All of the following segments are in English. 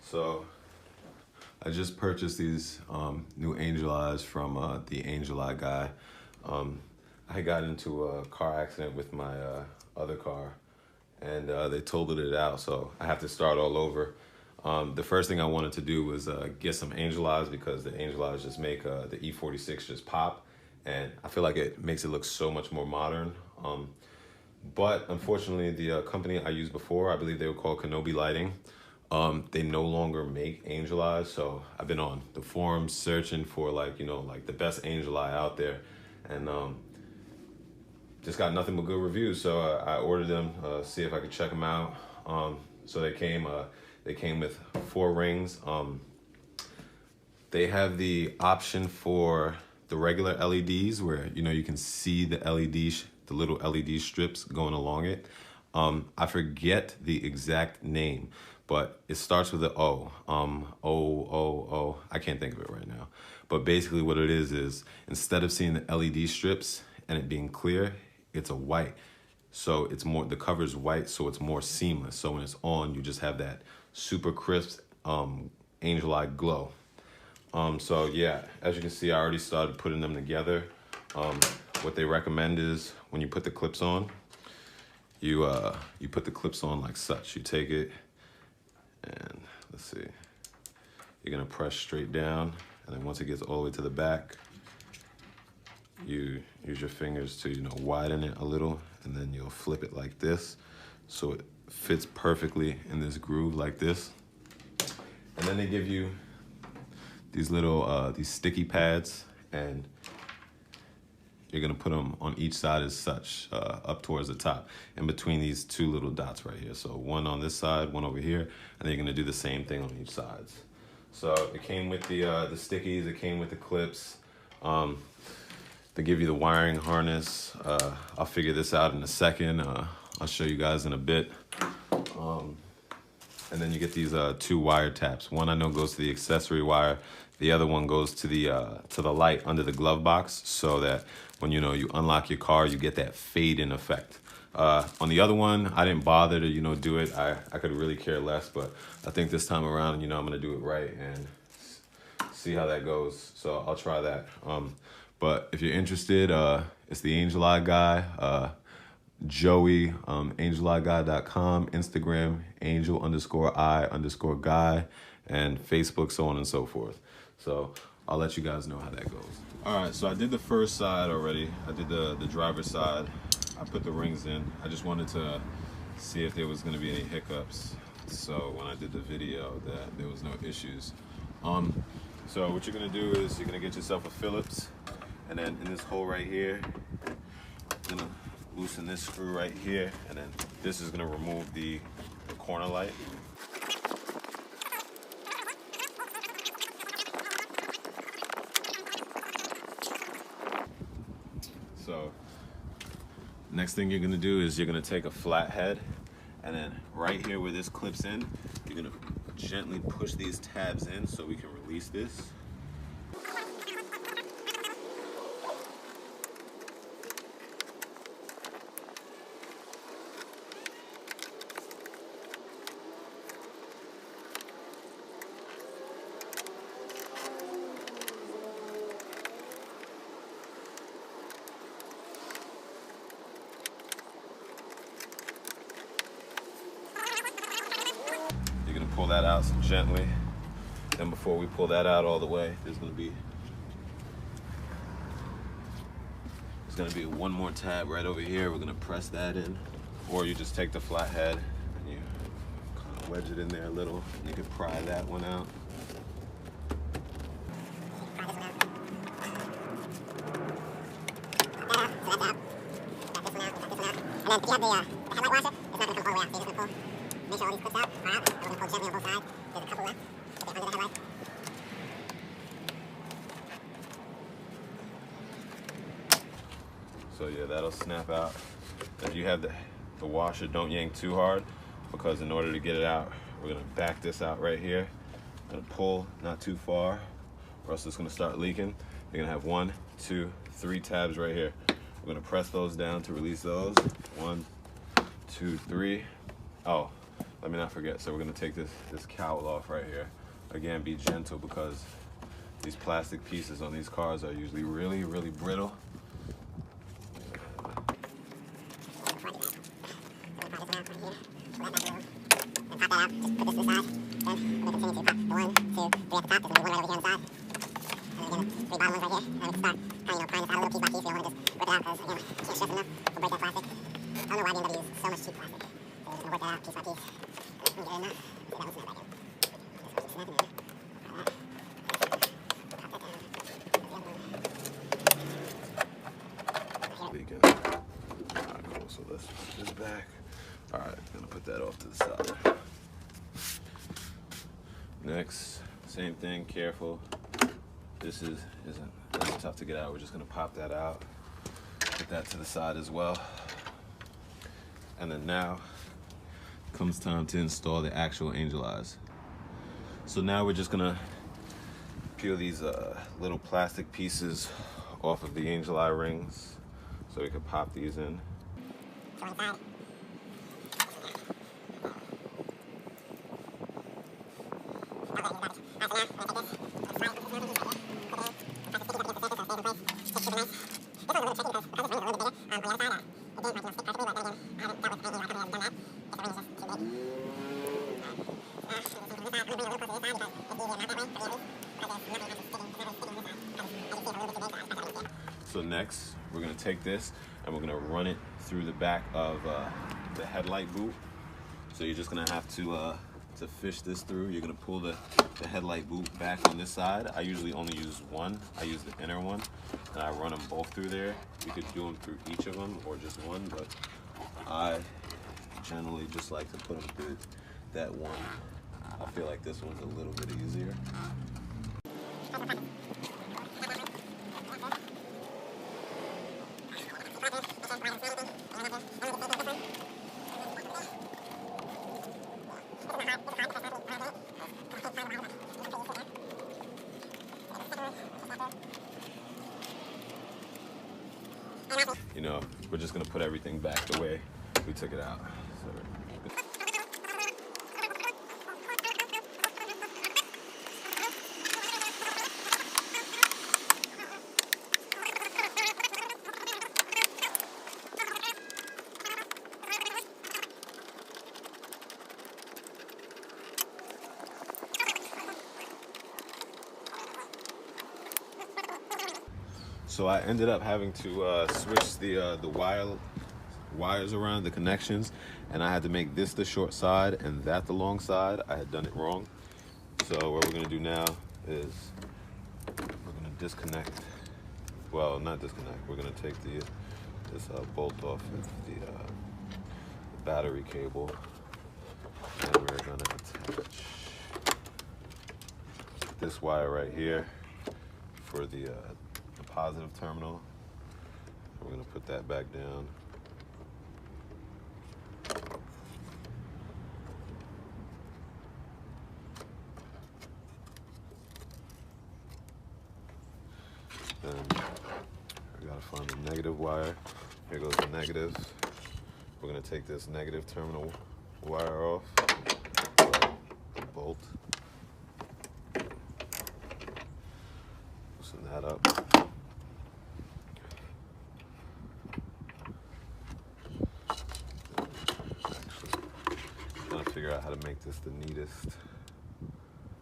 So I just purchased these new Angel Eyes from the Angel Eye guy. I got into a car accident with my other car, and they totaled it out, so I have to start all over. The first thing I wanted to do was get some Angel Eyes, because the Angel Eyes just make the E46 just pop, and I feel like it makes it look so much more modern. But unfortunately, the company I used before, I believe they were called Kenobi Lighting, they no longer make Angel Eyes. So I've been on the forums searching for like the best Angel Eye out there, and just got nothing but good reviews. So I ordered them, see if I could check them out. So they came with 4 rings. They have the option for the regular LEDs where you can see the the little LED strips going along it. I forget the exact name, but it starts with an O. O. I can't think of it right now. But basically what it is instead of seeing the LED strips and it being clear, it's a white. So it's more, the cover is white, so it's more seamless. So when it's on, you just have that super crisp Angel Eye glow. So yeah, as you can see, I already started putting them together. What they recommend is when you put the clips on, you put the clips on like such. You take it and let's see, you're gonna press straight down, and then once it gets all the way to the back, you use your fingers to widen it a little, and then you'll flip it like this so it fits perfectly in this groove like this. And then they give you these little these sticky pads, and you're gonna put them on each side as such, up towards the top, in between these 2 little dots right here. So one on this side, one over here, and then you're gonna do the same thing on each side. So it came with the stickies, it came with the clips. They give you the wiring harness. I'll figure this out in a second. I'll show you guys in a bit. And then you get these 2 wire taps. One I know goes to the accessory wire. The other one goes to the light under the glove box, so that when you unlock your car, you get that fade-in effect. On the other one, I didn't bother to do it. I could really care less, but I think this time around, I'm gonna do it right and see how that goes. So I'll try that. But if you're interested, it's the Angel Eye guy, Joey, angeleye.com, Instagram, angel_eye_guy, and Facebook, so on and so forth. So I'll let you guys know how that goes. All right, so I did the first side already. I did the driver's side. I put the rings in. I just wanted to see if there was gonna be any hiccups, so when I did the video that there was no issues. So what you're gonna do is you're gonna get yourself a Phillips, and then in this hole right here, you're gonna loosen this screw right here, and then this is gonna remove the corner light. So next thing you're gonna do is you're gonna take a flat head, and then right here where this clips in, you're gonna gently push these tabs in so we can release this. Pull that out gently. Then before we pull that out all the way, there's gonna be one more tab right over here. We're gonna press that in, or you just take the flat head and you kind of wedge it in there a little, and you can pry that one out. And then if you have the headlight washer, it's not gonna come all the way out. So you're just gonna pull. Make sure all these clips out, are out. We're going to pull gently on both sides. There's a couple left. Get that under the headlight. So yeah, that'll snap out. If you have the washer, don't yank too hard, because in order to get it out, we're going to back this out right here. I'm going to pull not too far, or else it's going to start leaking. You're going to have 1, 2, 3 tabs right here. We're going to press those down to release those. 1, 2, 3. Oh, let me not forget. So we're gonna take this cowl off right here. Again, be gentle because these plastic pieces on these cars are usually really, really brittle. Alright, cool. So let's put this back. Alright, gonna put that off to the side. Next, same thing, careful. This isn't tough to get out. We're just gonna pop that out. Put that to the side as well. And then now comes time to install the actual angel eyes. So now we're just gonna peel these little plastic pieces off of the angel eye rings so we can pop these in. So next, we're gonna take this and we're gonna run it through the back of the headlight boot. So you're just gonna have to fish this through. You're gonna pull the headlight boot back on this side. I usually only use one. I use the inner one, and I run them both through there. You could do them through each of them or just one, but I generally just like to put them through that one. I feel like this one's a little bit easier. You know, we're just gonna put everything back the way we took it out. So, So I ended up having to switch the wires around, the connections, and I had to make this the short side and that the long side. I had done it wrong. So what we're gonna do now is we're gonna disconnect. Well, not disconnect. We're gonna take this bolt off of the battery cable, and we're gonna attach this wire right here for the positive terminal. We're going to put that back down. Then we got to find the negative wire. Here goes the negative. We're going to take this negative terminal wire off, the bolt. Loosen that up. Figure out how to make this the neatest.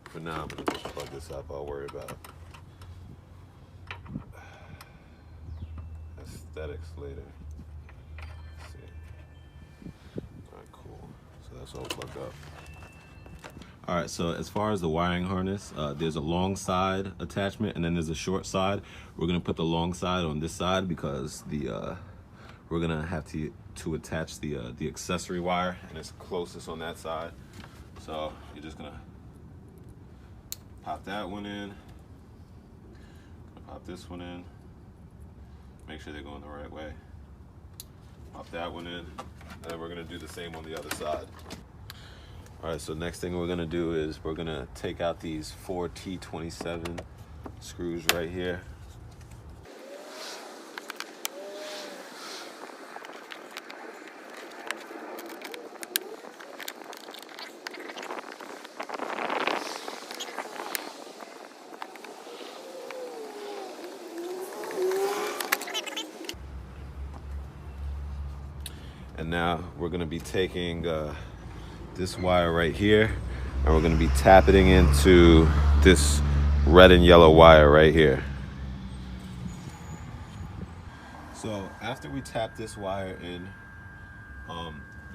For now, I'm gonna just plug this up. I'll worry about aesthetics later. Let's see. All right, cool. So that's all plugged up. All right, so as far as the wiring harness, there's a long side attachment and then there's a short side. We're gonna put the long side on this side because we're gonna have to attach the accessory wire, and it's closest on that side. So you're just gonna pop that one in, pop this one in, make sure they're going the right way. Pop that one in, and then we're gonna do the same on the other side. All right, so next thing we're gonna do is we're gonna take out these 4 T27 screws right here. And now we're gonna be taking this wire right here, and we're gonna be tapping into this red and yellow wire right here. So after we tap this wire in,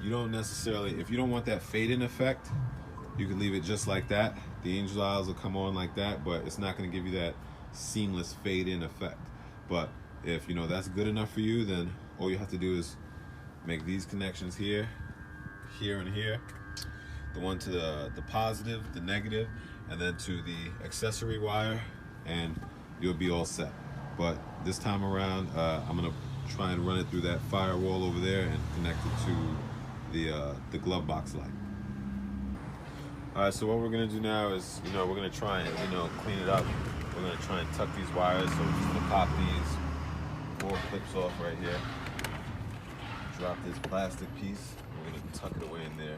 you don't necessarily, if you don't want that fade-in effect, you can leave it just like that. The angel eyes will come on like that, but it's not going to give you that seamless fade-in effect. But if you know that's good enough for you, then all you have to do is make these connections here, here, and here. The one to the positive, the negative, and then to the accessory wire, and you'll be all set. But this time around, I'm gonna try and run it through that firewall over there and connect it to the glove box light. All right, so what we're gonna do now is, we're gonna try and, clean it up. We're gonna try and tuck these wires. So we're just gonna pop these 4 clips off right here. Drop this plastic piece. We're gonna tuck it away in there.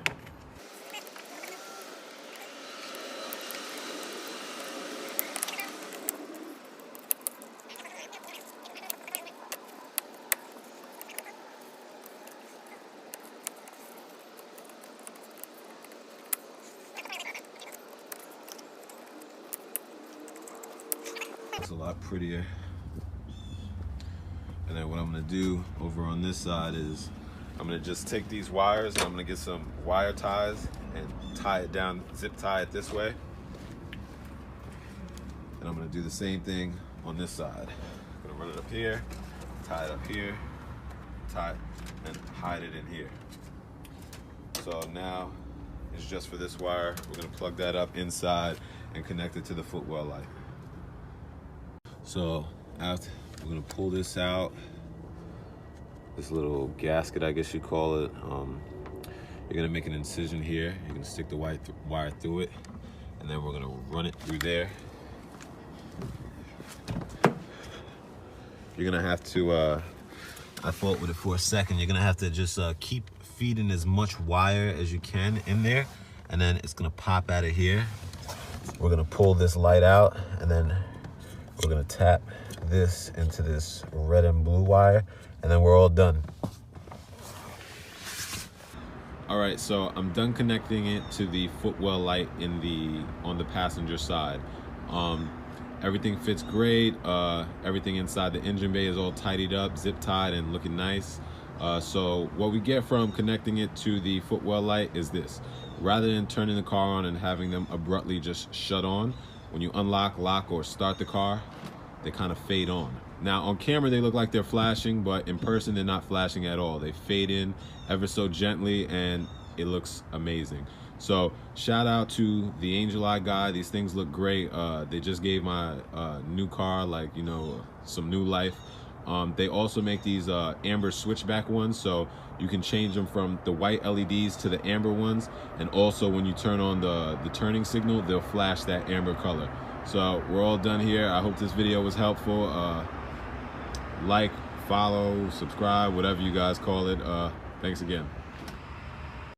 It's a lot prettier. And then what I'm gonna do over on this side is I'm gonna just take these wires and I'm gonna get some wire ties and tie it down, zip tie it this way. And I'm gonna do the same thing on this side. I'm gonna run it up here, tie it up here, tie it, and hide it in here. So now it's just for this wire. We're gonna plug that up inside and connect it to the footwell light. So after, we're gonna pull this out, this little gasket, I guess you call it. You're gonna make an incision here. You're gonna stick the wire through it, and then we're gonna run it through there. You're gonna have to, I fought with it for a second, you're gonna have to just keep feeding as much wire as you can in there, and then it's gonna pop out of here. We're gonna pull this light out, and then we're gonna tap this into this red and blue wire, and then we're all done. All right, so I'm done connecting it to the footwell light on the passenger side. Everything fits great. Everything inside the engine bay is all tidied up, zip tied, and looking nice. So what we get from connecting it to the footwell light is this. Rather than turning the car on and having them abruptly just shut on, when you unlock, lock, or start the car, they kind of fade on. Now on camera they look like they're flashing, but in person they're not flashing at all. They fade in ever so gently and it looks amazing. So shout out to the Angel Eye guy. These things look great. They just gave my new car some new life. They also make these amber switchback ones, so you can change them from the white LEDs to the amber ones, and also when you turn on the turning signal, they'll flash that amber color. So we're all done here. I hope this video was helpful. Like, follow, subscribe, whatever you guys call it. Thanks again.